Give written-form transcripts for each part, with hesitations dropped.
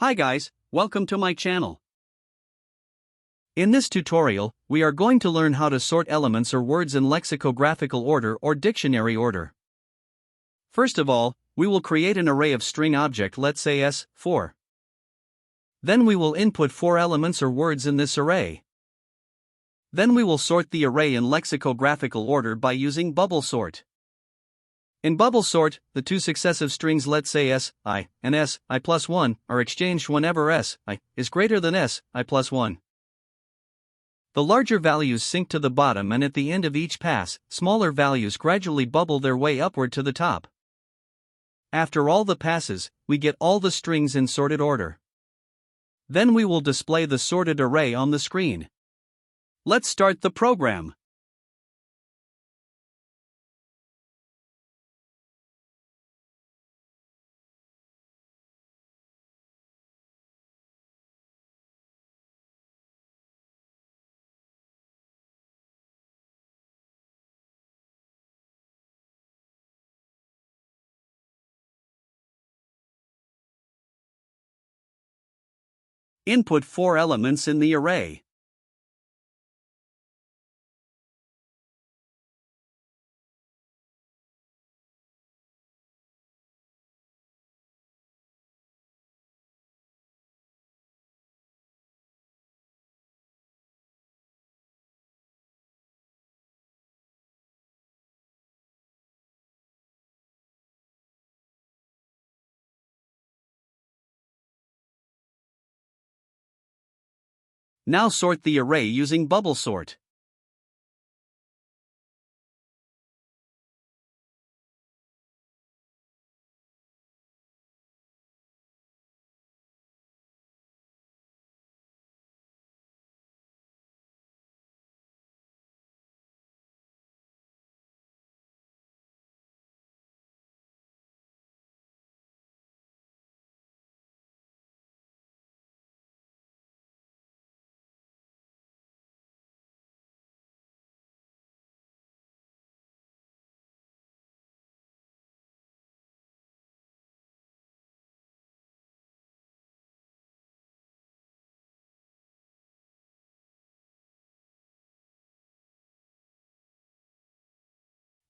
Hi guys, welcome to my channel. In this tutorial, we are going to learn how to sort elements or words in lexicographical order or dictionary order. First of all, we will create an array of string object, let's say S4. Then we will input 4 elements or words in this array. Then we will sort the array in lexicographical order by using bubble sort. In bubble sort, the two successive strings, let's say si and si plus 1, are exchanged whenever si is greater than si plus 1. The larger values sink to the bottom, and at the end of each pass, smaller values gradually bubble their way upward to the top. After all the passes, we get all the strings in sorted order. Then we will display the sorted array on the screen. Let's start the program. Input 4 elements in the array. Now sort the array using bubble sort.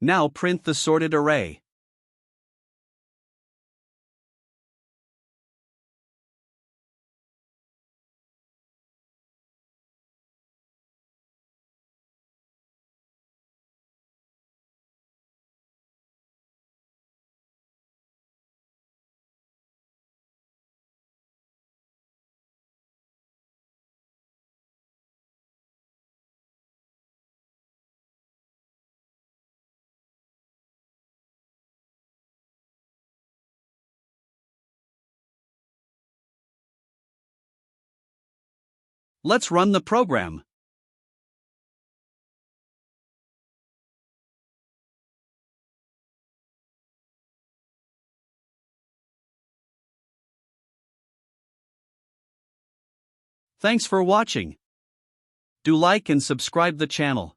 Now print the sorted array. Let's run the program. Thanks for watching. Do like and subscribe the channel.